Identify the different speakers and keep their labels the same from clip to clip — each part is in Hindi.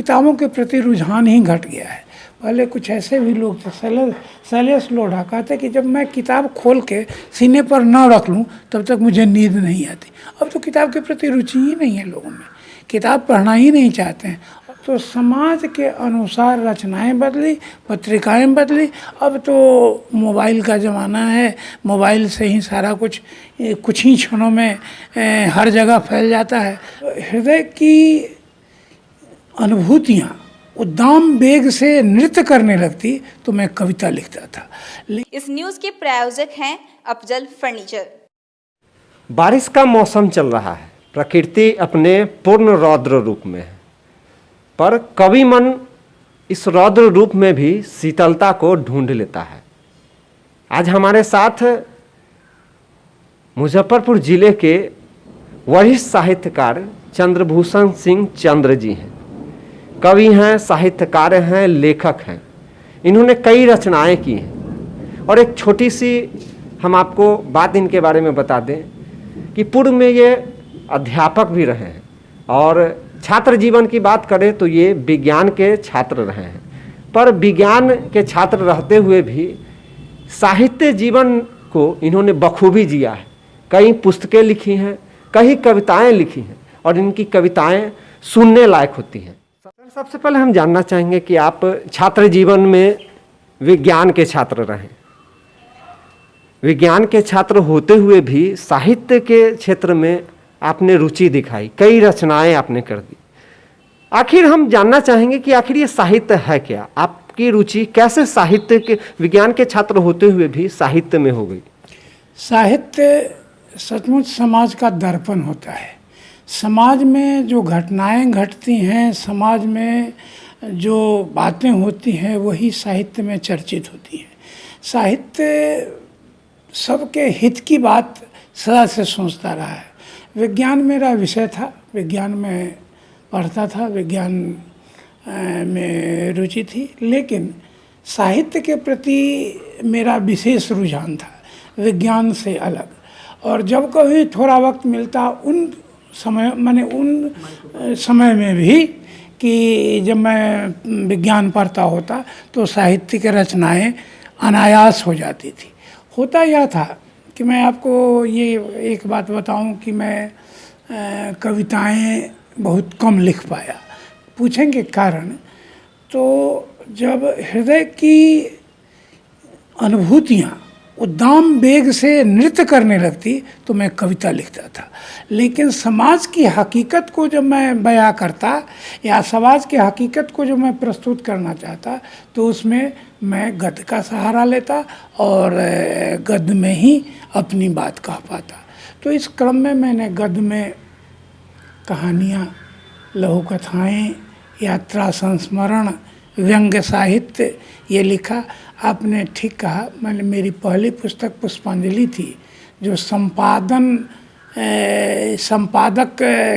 Speaker 1: किताबों के प्रति रुझान ही घट गया है। पहले कुछ ऐसे भी लोग थे, शैलेश लोढ़ा कहते कि जब मैं किताब खोल के सीने पर न रख लूँ तब तक मुझे नींद नहीं आती। अब तो किताब के प्रति रुचि ही नहीं है लोगों में, किताब पढ़ना ही नहीं चाहते हैं। तो समाज के अनुसार रचनाएं बदली, पत्रिकाएं बदली। अब तो मोबाइल का ज़माना है, मोबाइल से ही सारा कुछ कुछ ही क्षणों में हर जगह फैल जाता है। हृदय की अनुभूतियाँ उद्दाम वेग से नृत्य करने लगती तो मैं कविता लिखता था।
Speaker 2: इस न्यूज़ के प्रायोजक हैं अफजल फर्नीचर।
Speaker 3: बारिश का मौसम चल रहा है, प्रकृति अपने पूर्ण रौद्र रूप में है, पर कवि मन इस रौद्र रूप में भी शीतलता को ढूंढ लेता है। आज हमारे साथ मुजफ्फरपुर जिले के वरिष्ठ साहित्यकार चंद्रभूषण सिंह चंद्र जी हैं। कवि हैं, साहित्यकार हैं, लेखक हैं। इन्होंने कई रचनाएं की हैं और एक छोटी सी हम आपको बात इनके बारे में बता दें कि पूर्व में ये अध्यापक भी रहे हैं और छात्र जीवन की बात करें तो ये विज्ञान के छात्र रहे हैं। पर विज्ञान के छात्र रहते हुए भी साहित्य जीवन को इन्होंने बखूबी जिया है। कई पुस्तकें लिखी हैं, कई कविताएं लिखी हैं और इनकी कविताएं सुनने लायक होती हैं। सबसे पहले हम जानना चाहेंगे कि आप छात्र जीवन में विज्ञान के छात्र रहे, विज्ञान के छात्र होते हुए भी साहित्य के क्षेत्र में आपने रुचि दिखाई, कई रचनाएं आपने कर दी। आखिर हम जानना चाहेंगे कि आखिर ये साहित्य है क्या? आपकी रुचि कैसे साहित्य के, विज्ञान के छात्र होते हुए भी साहित्य में हो गई?
Speaker 1: साहित्य सचमुच समाज का दर्पण होता है। समाज में जो घटनाएं घटती हैं, समाज में जो बातें होती हैं, वही साहित्य में चर्चित होती हैं। साहित्य सबके हित की बात सदा से सोचता रहा है। विज्ञान मेरा विषय था, विज्ञान में पढ़ता था, विज्ञान में रुचि थी, लेकिन साहित्य के प्रति मेरा विशेष रुझान था, विज्ञान से अलग। और जब कभी थोड़ा वक्त मिलता उन समय में भी कि जब मैं विज्ञान पढ़ता होता तो साहित्य की रचनाएं अनायास हो जाती थी। होता यह था कि मैं आपको ये एक बात बताऊं कि मैं कविताएं बहुत कम लिख पाया। पूछेंगे कारण, तो जब हृदय की अनुभूतियाँ उद्दाम वेग से नृत्य करने लगती तो मैं कविता लिखता था। लेकिन समाज की हकीकत को जब मैं बयां करता या समाज की हकीकत को जब मैं प्रस्तुत करना चाहता तो उसमें मैं गद्य का सहारा लेता और गद्य में ही अपनी बात कह पाता। तो इस क्रम में मैंने गद्य में कहानियाँ, लघु कथाएँ, यात्रा संस्मरण, व्यंग्य साहित्य ये लिखा। आपने ठीक कहा, मैंने मेरी पहली पुस्तक पुष्पांजलि थी जो संपादक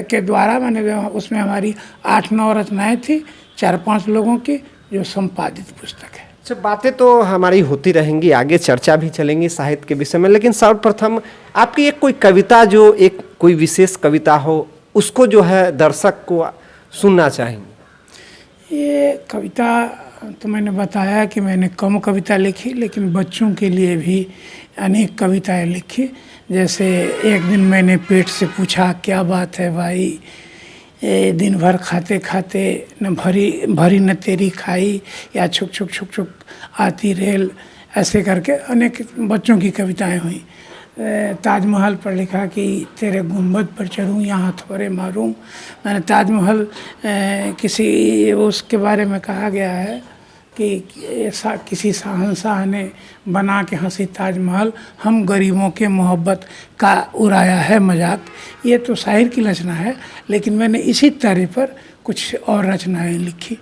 Speaker 1: के द्वारा मैंने, उसमें हमारी 8-9 रचनाएं थी, 4-5 लोगों की, जो संपादित पुस्तक है।
Speaker 3: अच्छा, बातें तो हमारी होती रहेंगी, आगे चर्चा भी चलेंगी साहित्य के विषय में, लेकिन सर्वप्रथम आपकी एक कोई कविता, जो एक कोई विशेष कविता हो, उसको जो है दर्शक को सुनना चाहेंगे।
Speaker 1: ये कविता तो मैंने बताया कि मैंने कम कविता लिखी, लेकिन बच्चों के लिए भी अनेक कविताएं लिखी। जैसे एक दिन मैंने पेट से पूछा क्या बात है भाई, दिन भर खाते खाते न भरी न तेरी खाई, या छुक छुक छुक छुक आती रेल, ऐसे करके अनेक बच्चों की कविताएं हुई। ताजमहल पर लिखा कि तेरे गुंबद पर चढ़ूँ यहाँ थोड़े मारूँ। मैंने ताजमहल किसी उसके बारे में कहा गया है कि ऐसा किसी शहंशाह ने बना के हंसी ताजमहल, हम गरीबों के मोहब्बत का उड़ाया है मजाक। ये तो शायर की रचना है, लेकिन मैंने इसी तरह पर कुछ और रचनाएं लिखी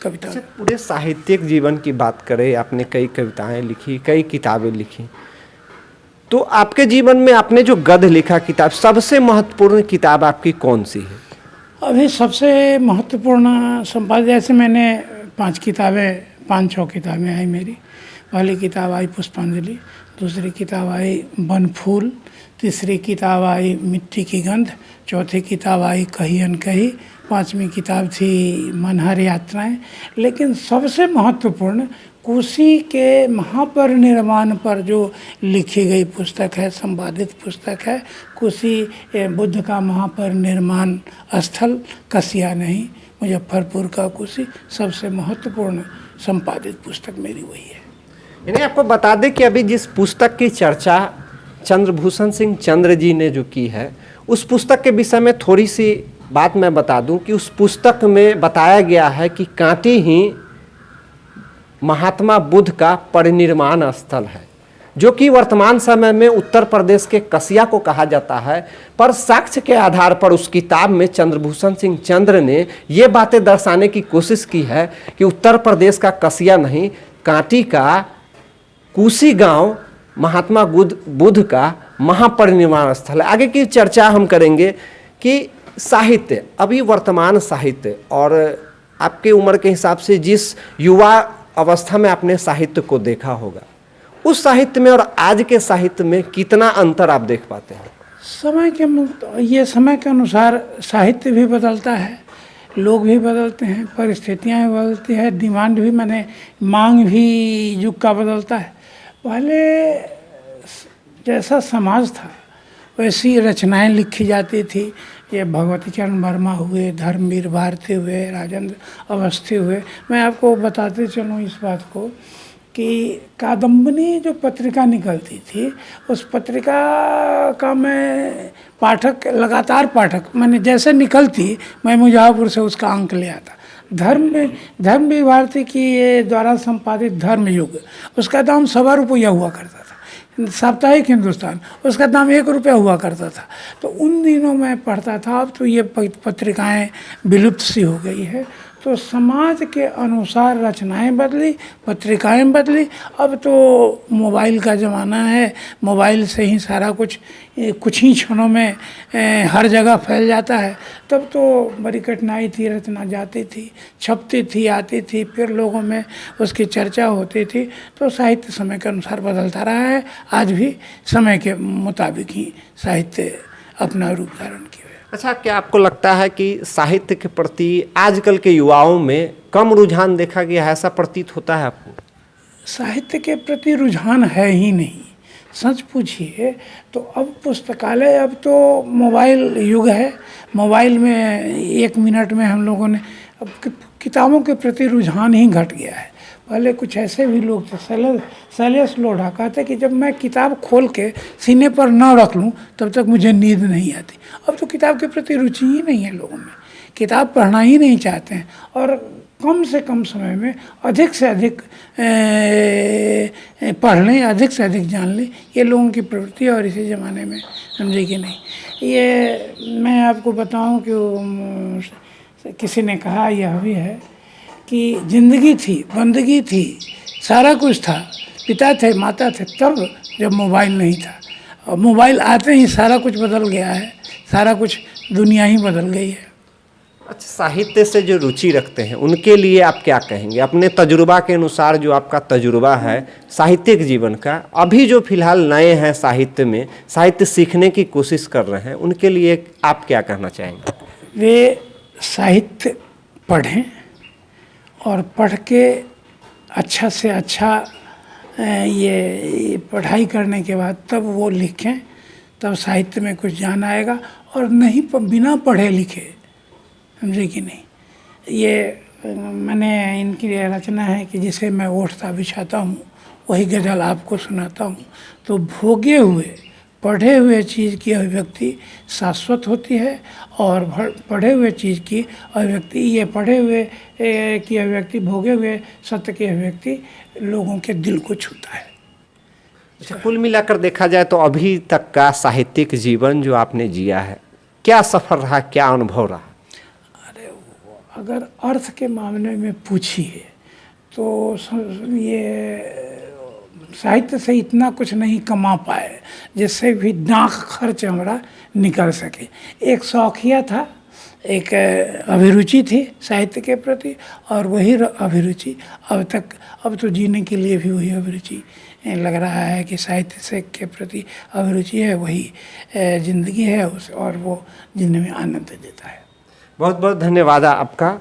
Speaker 1: कविता।
Speaker 3: पूरे साहित्यिक जीवन की बात करें, आपने कई कविताएं लिखी, कई किताबें लिखी, तो आपके जीवन में आपने जो गद्य लिखा किताब, सबसे महत्वपूर्ण किताब आपकी कौन सी है?
Speaker 1: अभी सबसे महत्वपूर्ण संपादक, जैसे मैंने 5-6 किताबें आई मेरी। पहली किताब आई पुष्पांजलि, दूसरी किताब आई वन फूल, तीसरी किताब आई मिट्टी की गंध, चौथी किताब आई कही अनकही, पांचवी किताब थी मनहर यात्राएं। लेकिन सबसे महत्वपूर्ण कोसी के महापरिनिर्वाण पर जो लिखी गई पुस्तक है, संपादित पुस्तक है, कोसी बुद्ध का महापरिनिर्वाण स्थल कसिया नहीं, मुजफ्फरपुर का कोसी, सबसे महत्वपूर्ण संपादित पुस्तक मेरी वही है।
Speaker 3: यानी आपको बता दें कि अभी जिस पुस्तक की चर्चा चंद्रभूषण सिंह चंद्र जी ने जो की है, उस पुस्तक के विषय में थोड़ी सी बात मैं बता दूं कि उस पुस्तक में बताया गया है कि कांटी ही महात्मा बुद्ध का परिनिर्वाण स्थल है, जो कि वर्तमान समय में उत्तर प्रदेश के कसिया को कहा जाता है। पर साक्ष्य के आधार पर उस किताब में चंद्रभूषण सिंह चंद्र ने ये बातें दर्शाने की कोशिश की है कि उत्तर प्रदेश का कसिया नहीं, कांटी का कोसी गांव महात्मा बुद्ध का महापरिनिर्वाण स्थल है। आगे की चर्चा हम करेंगे कि साहित्य, अभी वर्तमान साहित्य और आपके उम्र के हिसाब से जिस युवा अवस्था में आपने साहित्य को देखा होगा, उस साहित्य में और आज के साहित्य में कितना अंतर आप देख पाते हैं?
Speaker 1: समय के अनुसार साहित्य भी बदलता है, लोग भी बदलते हैं, परिस्थितियाँ भी बदलती है, डिमांड भी, माने मांग भी युग का बदलता है। पहले जैसा समाज था वैसी रचनाएं लिखी जाती थी। ये भगवती चरण वर्मा हुए, धर्मवीर भारती हुए, राजेंद्र अवस्थी हुए। मैं आपको बताते चलूँ इस बात को कि कादम्बनी जो पत्रिका निकलती थी, उस पत्रिका का मैं पाठक, लगातार पाठक, मैंने जैसे निकलती मैं मुजफ्फरपुर से उसका अंक ले आता। धर्मवीर भारती की ये द्वारा संपादित धर्मयुग, उसका दाम 1.25 रुपया हुआ करता था। साप्ताहिक हिंदुस्तान, उसका दाम 1 रुपया हुआ करता था। तो उन दिनों मैं पढ़ता था। अब तो ये पत्रिकाएं विलुप्त सी हो गई है। तो समाज के अनुसार रचनाएं बदली, पत्रिकाएं बदली। अब तो मोबाइल का ज़माना है, मोबाइल से ही सारा कुछ ही क्षणों में हर जगह फैल जाता है। तब तो बड़ी कठिनाई थी, रचना जाती थी, छपती थी, आती थी, फिर लोगों में उसकी चर्चा होती थी। तो साहित्य समय के अनुसार बदलता रहा है। आज भी समय के मुताबिक ही साहित्य अपना रूप धारण किया।
Speaker 3: अच्छा, क्या आपको लगता है कि साहित्य के प्रति आजकल के युवाओं में कम रुझान देखा गया है, ऐसा प्रतीत होता है आपको?
Speaker 1: साहित्य के प्रति रुझान है ही नहीं। सच पूछिए तो अब पुस्तकालय, अब तो मोबाइल युग है। मोबाइल में 1 मिनट में हम लोगों ने, अब किताबों के प्रति रुझान ही घट गया है। पहले कुछ ऐसे भी लोग थे, शैलेश लोढ़ा, कहते कि जब मैं किताब खोल के सीने पर न रख लूँ तब तक मुझे नींद नहीं आती। अब तो किताब के प्रति रुचि ही नहीं है लोगों में, किताब पढ़ना ही नहीं चाहते हैं। और कम से कम समय में अधिक से अधिक पढ़ लें, अधिक से अधिक जान लें, ये लोगों की प्रवृत्ति है। और इसी ज़माने में समझे कि नहीं। ये मैं आपको बताऊं कि किसी ने कहा, यह भी है कि ज़िंदगी थी, बंदगी थी, सारा कुछ था, पिता थे, माता थे, तब जब मोबाइल नहीं था। और मोबाइल आते ही सारा कुछ बदल गया है, सारा कुछ दुनिया ही बदल गई है।
Speaker 3: अच्छा, साहित्य से जो रुचि रखते हैं उनके लिए आप क्या कहेंगे? अपने तजुर्बा के अनुसार, जो आपका तजुर्बा है साहित्यिक जीवन का, अभी जो फिलहाल नए हैं साहित्य में, साहित्य सीखने की कोशिश कर रहे हैं, उनके लिए आप क्या कहना चाहेंगे?
Speaker 1: वे साहित्य पढ़ें और पढ़ के अच्छा से अच्छा ये पढ़ाई करने के बाद तब वो लिखें, तब साहित्य में कुछ जान आएगा। और नहीं बिना पढ़े लिखे, समझे कि नहीं। ये मैंने इनकी रचना है कि जिसे मैं ओढ़ता बिछाता हूँ वही गज़ल आपको सुनाता हूँ। तो भोगे हुए पढ़े हुए चीज़ की अभिव्यक्ति शाश्वत होती है, और पढ़े हुए चीज़ की अभिव्यक्ति, ये पढ़े हुए की अभिव्यक्ति, भोगे हुए सत्य की अभिव्यक्ति लोगों के दिल को छूता है।
Speaker 3: अच्छा, कुल मिलाकर देखा जाए तो अभी तक का साहित्यिक जीवन जो आपने जिया है, क्या सफ़र रहा, क्या अनुभव रहा?
Speaker 1: अरे, अगर अर्थ के मामले में पूछिए तो ये साहित्य से इतना कुछ नहीं कमा पाए जिससे भी दांख खर्च हमारा निकल सके। एक शौकिया था, एक अभिरुचि थी साहित्य के प्रति, और वही अभिरुचि अब तो जीने के लिए भी वही अभिरुचि लग रहा है कि साहित्य से के प्रति अभिरुचि है, वही ज़िंदगी है और वो ज़िंदगी में आनंद देता है।
Speaker 3: बहुत बहुत धन्यवाद आपका।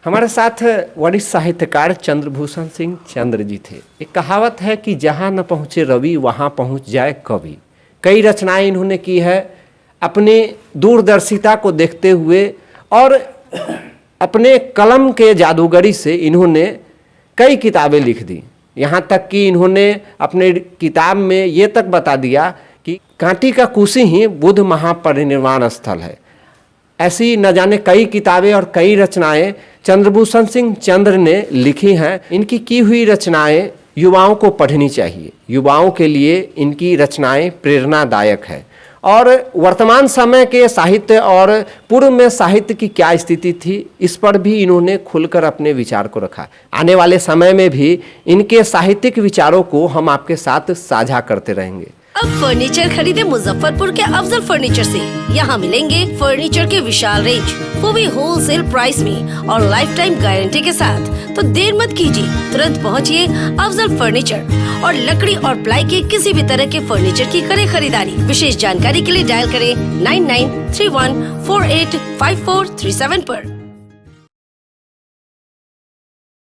Speaker 3: हमारे साथ वरिष्ठ साहित्यकार चंद्रभूषण सिंह चंद्र जी थे। एक कहावत है कि जहाँ न पहुँचे रवि वहाँ पहुँच जाए कवि। कई रचनाएं इन्होंने की है अपने दूरदर्शिता को देखते हुए, और अपने कलम के जादूगरी से इन्होंने कई किताबें लिख दी। यहाँ तक कि इन्होंने अपने किताब में ये तक बता दिया कि कांटी का कुशी ही बुद्ध महापरिनिर्वाण स्थल है। ऐसी न जाने कई किताबें और कई रचनाएं चंद्रभूषण सिंह चंद्र ने लिखी हैं। इनकी की हुई रचनाएं युवाओं को पढ़नी चाहिए। युवाओं के लिए इनकी रचनाएं प्रेरणादायक है। और वर्तमान समय के साहित्य और पूर्व में साहित्य की क्या स्थिति थी, इस पर भी इन्होंने खुलकर अपने विचार को रखा। आने वाले समय में भी इनके साहित्यिक विचारों को हम आपके साथ साझा करते रहेंगे।
Speaker 4: अब फर्नीचर खरीदे मुजफ्फरपुर के अफजल फर्नीचर से। यहाँ मिलेंगे फर्नीचर के विशाल रेंज, वो भी होलसेल प्राइस में और लाइफ टाइम गारंटी के साथ। तो देर मत कीजिए, तुरंत पहुँचिए अफजल फर्नीचर और लकड़ी और प्लाई के किसी भी तरह के फर्नीचर की करें खरीदारी। विशेष जानकारी के लिए डायल करें 9931485437 पर।